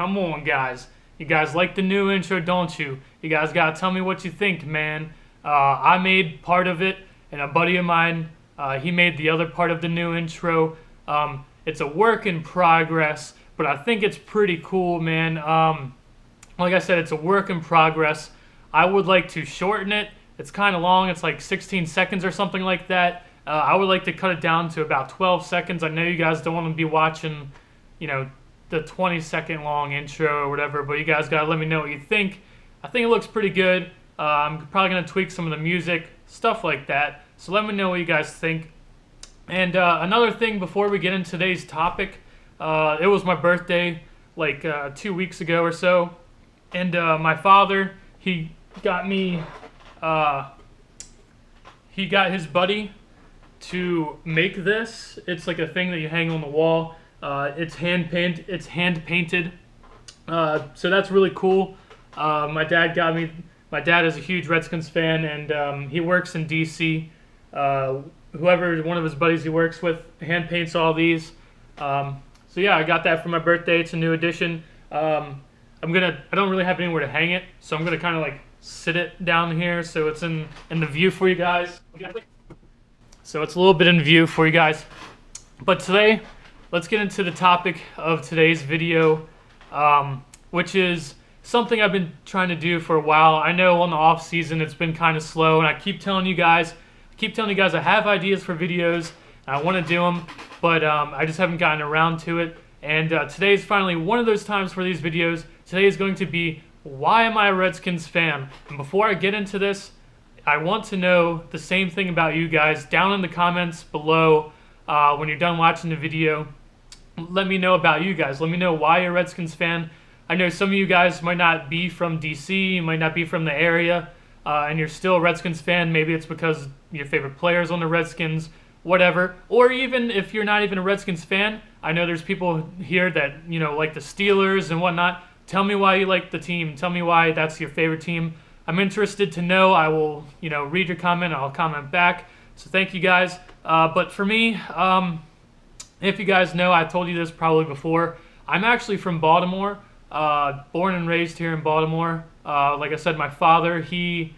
Come on, guys. You guys like the new intro, don't you? You guys gotta tell me what you think, man. I made part of it, and a buddy of mine, he made the other part of the new intro. It's a work in progress, but I think it's pretty cool, man. Like I said, it's a work in progress. I would like to shorten it. It's kind of long. It's like 16 seconds or something like that. I would like to cut it down to about 12 seconds. I know you guys don't want to be watching, you know, the 20-second long intro or whatever, but you guys got to let me know what you think. I think it looks pretty good. I'm probably going to tweak some of the music, stuff like that. So let me know what you guys think. And another thing before we get into today's topic, it was my birthday like 2 weeks ago or so. And my father, he got me, he got his buddy to make this. It's like a thing that you hang on the wall. It's hand painted. So that's really cool. My dad got me. My dad is a huge Redskins fan, and he works in DC. Whoever one of his buddies he works with hand paints all these. So yeah, I got that for my birthday. It's a new addition. I don't really have anywhere to hang it, so I'm gonna kind of like sit it down here so it's in the view for you guys. So it's a little bit in view for you guys. But today, let's get into the topic of today's video, which is something I've been trying to do for a while. I know on the off season it's been kind of slow, and I keep telling you guys I have ideas for videos. And I want to do them, but I just haven't gotten around to it. And today is finally one of those times for these videos. Today is going to be, why am I a Redskins fan? And before I get into this, I want to know the same thing about you guys. Down in the comments below, when you're done watching the video, let me know about you guys. Let me know why you're a Redskins fan. I know some of you guys might not be from DC, you might not be from the area, and you're still a Redskins fan. Maybe it's because your favorite player's on the Redskins, whatever. Or even if you're not even a Redskins fan, I know there's people here that, you know, like the Steelers and whatnot. Tell me why you like the team. Tell me why that's your favorite team. I'm interested to know. I will, you know, read your comment. I'll comment back. So thank you guys. But for me, if you guys know, I told you this probably before. I'm actually from Baltimore. Born and raised here in Baltimore. Like I said, my father, he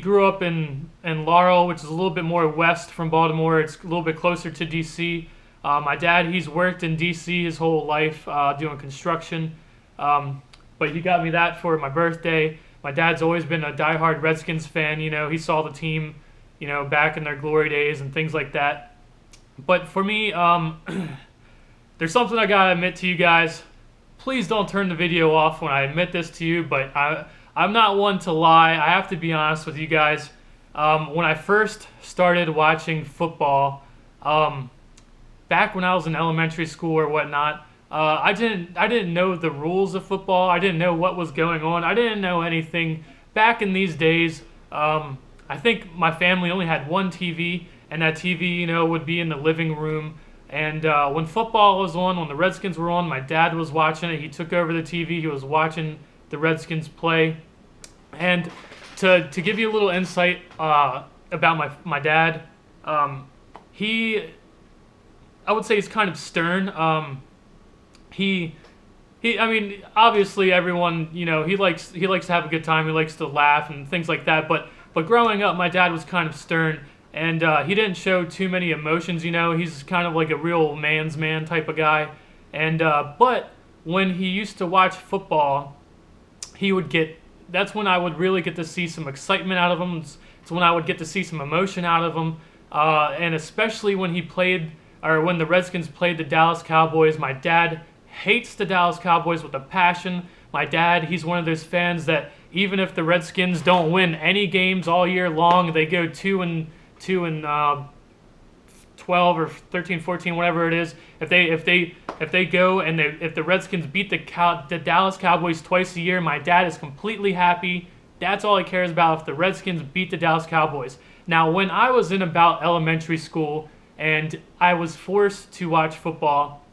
grew up in Laurel, which is a little bit more west from Baltimore. It's a little bit closer to DC. My dad, he's worked in DC his whole life doing construction. But he got me that for my birthday. My dad's always been a diehard Redskins fan. You know, he saw the team, you know, back in their glory days and things like that. But for me, there's something I gotta admit to you guys. Please don't turn the video off when I admit this to you, but I'm not one to lie. I have to be honest with you guys. When I first started watching football, back when I was in elementary school or whatnot, I didn't know the rules of football. I didn't know what was going on. I didn't know anything. Back in these days, I think my family only had one TV, and that TV, you know, would be in the living room. And when football was on, when the Redskins were on, my dad was watching it. He took over the TV. He was watching the Redskins play. And to give you a little insight about my dad, I would say he's kind of stern. I mean, obviously everyone, you know, he likes to have a good time. He likes to laugh and things like that. But growing up, my dad was kind of stern, and he didn't show too many emotions. You know, he's kind of like a real man's man type of guy. And but when he used to watch football, that's when I would really get to see some excitement out of him. It's when I would get to see some emotion out of him, and especially when when the Redskins played the Dallas Cowboys. My dad hates the Dallas Cowboys with a passion. My dad, he's one of those fans that even if the Redskins don't win any games all year long, they go 2-12 or 13-14, whatever it is. If they go and if the Redskins beat the Dallas Cowboys twice a year, my dad is completely happy. That's all he cares about, if the Redskins beat the Dallas Cowboys. Now, when I was in about elementary school and I was forced to watch football,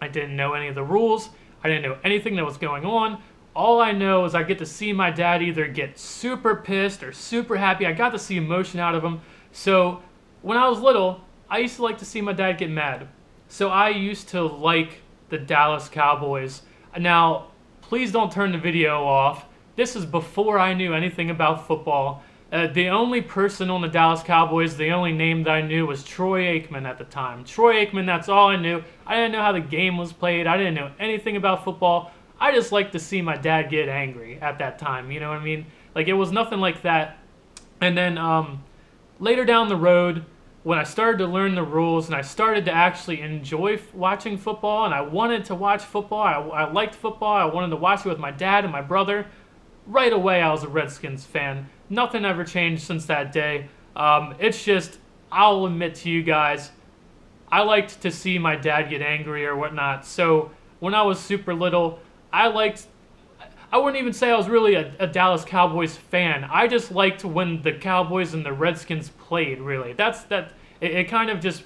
I didn't know any of the rules. I didn't know anything that was going on. All I know is I get to see my dad either get super pissed or super happy. I got to see emotion out of him. So when I was little, I used to like to see my dad get mad. So I used to like the Dallas Cowboys. Now, please don't turn the video off. This is before I knew anything about football. The only person on the Dallas Cowboys, the only name that I knew was Troy Aikman at the time. Troy Aikman, that's all I knew. I didn't know how the game was played. I didn't know anything about football. I just liked to see my dad get angry at that time, you know what I mean? Like, it was nothing like that. And then later down the road, when I started to learn the rules and I started to actually enjoy watching football and I wanted to watch football, I liked football, I wanted to watch it with my dad and my brother, right away I was a Redskins fan. Nothing ever changed since that day. It's just, I'll admit to you guys, I liked to see my dad get angry or whatnot. So when I was super little, I wouldn't even say I was really a Dallas Cowboys fan. I just liked when the Cowboys and the Redskins played, really. It kind of just,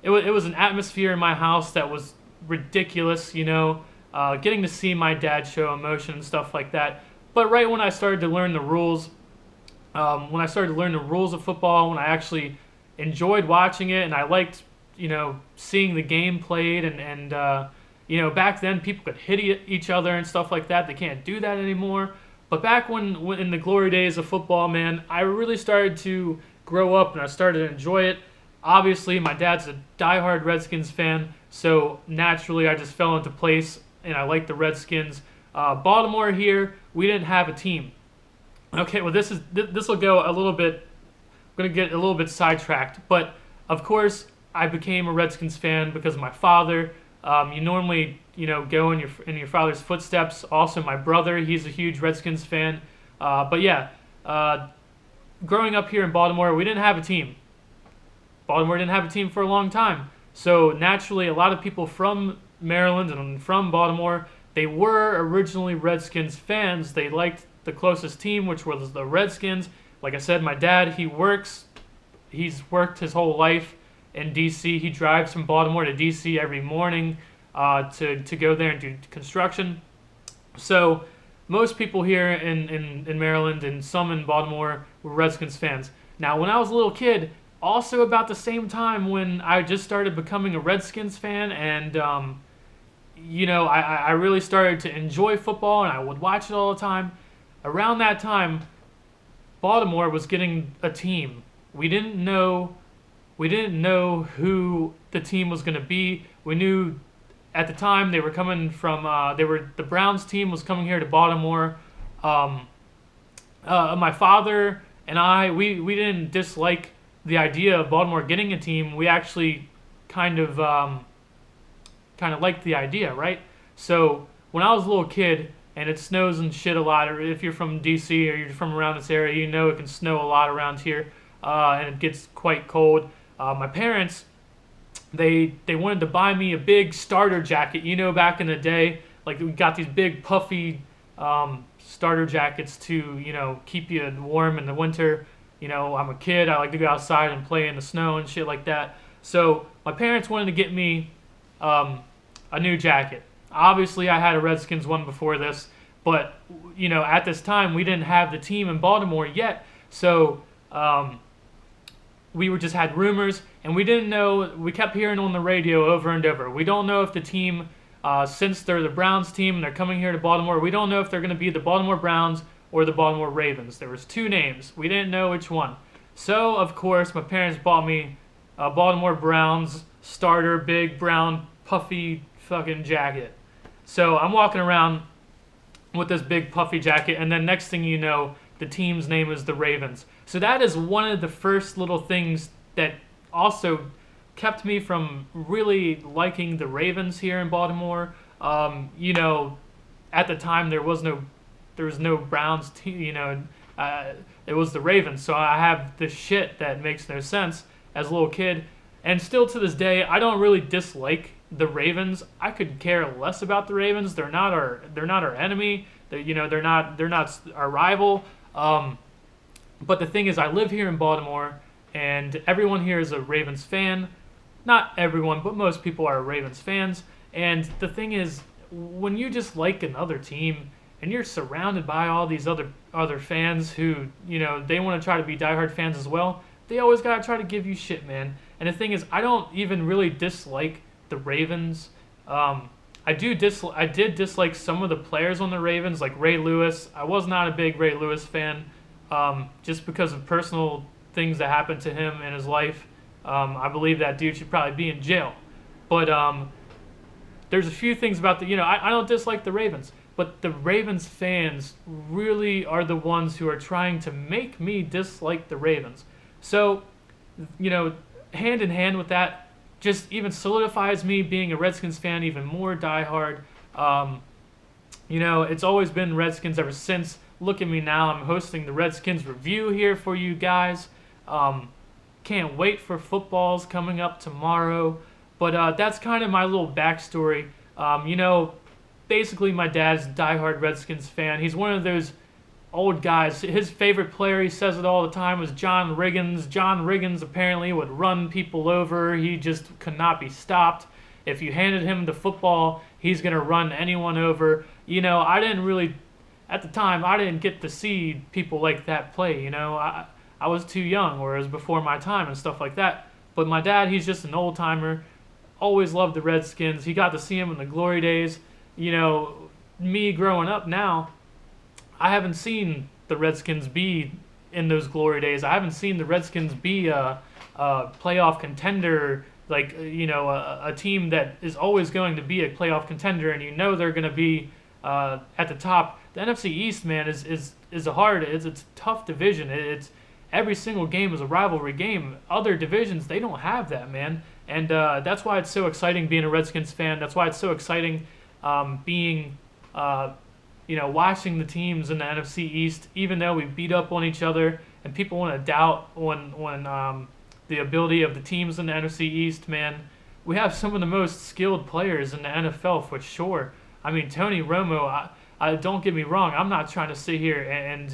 it was an atmosphere in my house that was ridiculous, you know, getting to see my dad show emotion and stuff like that. But right when I started to learn the rules, of football, when I actually enjoyed watching it and I liked, you know, seeing the game played and you know, back then people could hit each other and stuff like that. They can't do that anymore. But back when in the glory days of football, man, I really started to grow up and I started to enjoy it. Obviously, my dad's a diehard Redskins fan, so naturally I just fell into place and I like the Redskins. Baltimore here, we didn't have a team. Okay, well this will go a little bit. I'm gonna get a little bit sidetracked, but of course I became a Redskins fan because of my father. You normally, you know, go in your father's footsteps. Also, my brother, he's a huge Redskins fan. But yeah, growing up here in Baltimore, we didn't have a team. Baltimore didn't have a team for a long time. So naturally, a lot of people from Maryland and from Baltimore, they were originally Redskins fans. They liked the closest team, which was the Redskins. Like I said, my dad, he's worked his whole life in D.C. He drives from Baltimore to D.C. every morning to go there and do construction. So most people here in Maryland and some in Baltimore were Redskins fans. Now, when I was a little kid, also about the same time when I just started becoming a Redskins fan and, you know, I really started to enjoy football and I would watch it all the time. Around that time, Baltimore was getting a team. We didn't know who the team was going to be. We knew at the time they were coming from, the Browns team was coming here to Baltimore. My father and I, we didn't dislike the idea of Baltimore getting a team. We actually kind of liked the idea, right? So when I was a little kid and it snows and shit a lot, or if you're from DC or you're from around this area, you know it can snow a lot around here, and it gets quite cold. My parents, they wanted to buy me a big starter jacket. You know, back in the day, like we got these big puffy starter jackets to, you know, keep you warm in the winter. You know, I'm a kid. I like to go outside and play in the snow and shit like that. So my parents wanted to get me a new jacket. Obviously, I had a Redskins one before this, but, you know, at this time, we didn't have the team in Baltimore yet. So we just had rumors, and we didn't know. We kept hearing on the radio over and over. We don't know if the team, since they're the Browns team and they're coming here to Baltimore, we don't know if they're going to be the Baltimore Browns or the Baltimore Ravens. There was two names. We didn't know which one. So, of course, my parents bought me a Baltimore Browns starter, big, brown, puffy fucking jacket. So I'm walking around with this big puffy jacket, and then next thing you know, the team's name is the Ravens. So that is one of the first little things that also kept me from really liking the Ravens here in Baltimore. You know, at the time there was no Browns team. You know, it was the Ravens. So I have this shit that makes no sense as a little kid, and still to this day, I don't really dislike the Ravens. I could care less about the Ravens. They're not our enemy. They're not our rival. But the thing is, I live here in Baltimore, and everyone here is a Ravens fan. Not everyone, but most people are Ravens fans. And the thing is, when you just like another team, and you're surrounded by all these other fans who, you know, they want to try to be diehard fans as well, they always gotta try to give you shit, man. And the thing is, I don't even really dislike the Ravens. I did dislike some of the players on the Ravens, like Ray Lewis. I was not a big Ray Lewis fan, just because of personal things that happened to him in his life. I believe that dude should probably be in jail. But there's a few things about I don't dislike the Ravens, but the Ravens fans really are the ones who are trying to make me dislike the Ravens. So, hand in hand with that, just even solidifies me being a Redskins fan even more diehard. It's always been Redskins ever since. Look at me now. I'm hosting the Redskins review here for you guys. Can't wait for footballs coming up tomorrow. But that's kind of my little backstory. Basically my dad's a diehard Redskins fan. He's one of those old guys. His favorite player, he says it all the time, was John Riggins. John Riggins apparently would run people over. He just could not be stopped. If you handed him the football, he's going to run anyone over. At the time, I didn't get to see people like that play. I was too young, or it was before my time and stuff like that. But my dad, he's just an old timer. Always loved the Redskins. He got to see him in the glory days. Me growing up now, I haven't seen the Redskins be in those glory days. I haven't seen the Redskins be a playoff contender, a team that is always going to be a playoff contender, and they're going to be at the top. The NFC East, man, is it's a tough division. It's every single game is a rivalry game. Other divisions, they don't have that, man, and that's why it's so exciting being a Redskins fan. That's why it's so exciting being watching the teams in the NFC East, even though we beat up on each other and people want to doubt on the ability of the teams in the NFC East, man, we have some of the most skilled players in the NFL for sure. I mean, Tony Romo, I don't get me wrong, I'm not trying to sit here and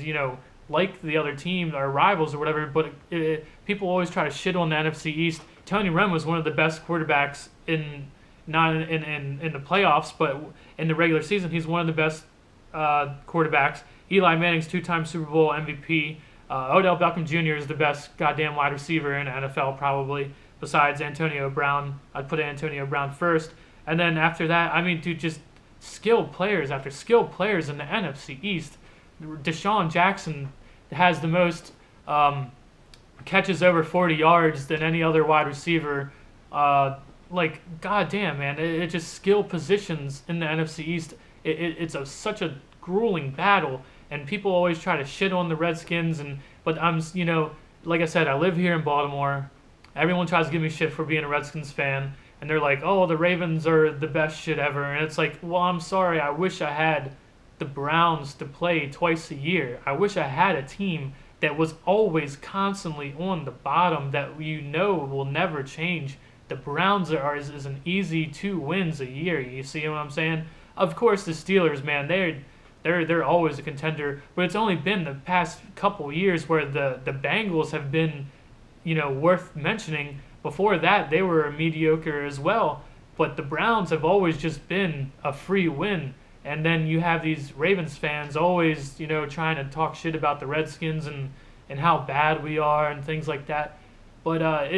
like the other team, our rivals or whatever, but people always try to shit on the NFC East. Tony Romo is one of the best quarterbacks not in the playoffs, but in the regular season, he's one of the best quarterbacks. Eli Manning's two-time Super Bowl MVP. Odell Beckham Jr. is the best goddamn wide receiver in the NFL probably, besides Antonio Brown. I'd put Antonio Brown first. And then after that, dude, just skilled players after skilled players in the NFC East. Deshaun Jackson has the most catches over 40 yards than any other wide receiver. Goddamn, man, it just skill positions in the NFC East. It's such a grueling battle, and people always try to shit on the Redskins. But I'm, like I said, I live here in Baltimore. Everyone tries to give me shit for being a Redskins fan, and they're like, "Oh, the Ravens are the best shit ever." And it's like, well, I'm sorry. I wish I had the Browns to play twice a year. I wish I had a team that was always constantly on the bottom that will never change. The Browns is an easy 2 wins a year. You see what I'm saying? Of course, the Steelers, man, they're always a contender. But it's only been the past couple years where the Bengals have been, worth mentioning. Before that, they were mediocre as well. But the Browns have always just been a free win. And then you have these Ravens fans always, trying to talk shit about the Redskins and how bad we are and things like that. But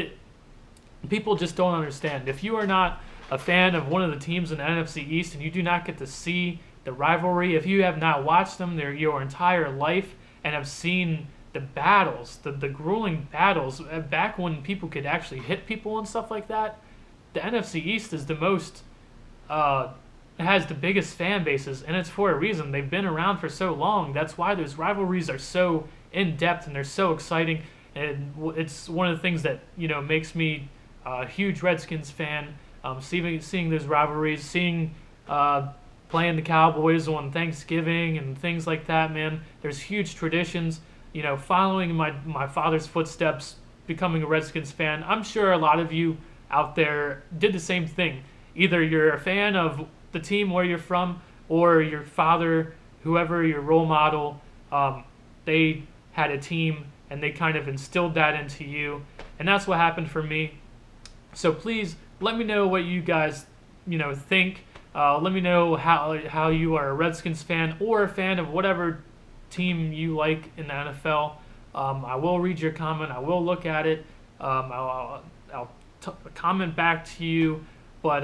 people just don't understand. If you are not a fan of one of the teams in the NFC East and you do not get to see the rivalry, if you have not watched them your entire life and have seen the battles, the grueling battles, back when people could actually hit people and stuff like that, the NFC East is the most, has the biggest fan bases, and it's for a reason. They've been around for so long. That's why those rivalries are so in-depth and they're so exciting, and it's one of the things that, makes me a huge Redskins fan. Seeing those rivalries, playing the Cowboys on Thanksgiving and things like that, man. There's huge traditions. Following my father's footsteps, becoming a Redskins fan. I'm sure a lot of you out there did the same thing. Either you're a fan of the team where you're from, or your father, whoever your role model, they had a team and they kind of instilled that into you. And that's what happened for me. So please let me know what you guys, think. Let me know how you are a Redskins fan or a fan of whatever team you like in the NFL. I will read your comment. I will look at it. I'll comment back to you. But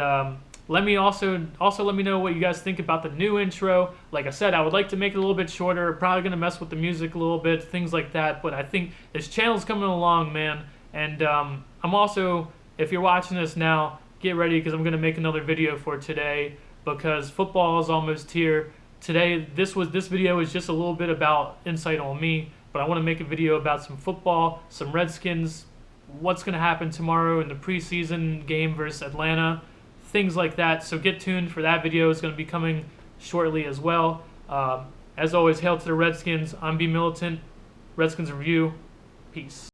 let me also let me know what you guys think about the new intro. Like I said, I would like to make it a little bit shorter. Probably gonna mess with the music a little bit, things like that. But I think this channel's coming along, man. And I'm also, if you're watching this now, get ready because I'm gonna make another video for today because football is almost here. Today, this video is just a little bit about insight on me, but I want to make a video about some football, some Redskins, what's going to happen tomorrow in the preseason game versus Atlanta, things like that. So get tuned for that video. It's going to be coming shortly as well. As always, hail to the Redskins. I'm B. Militant. Redskins Review. Peace.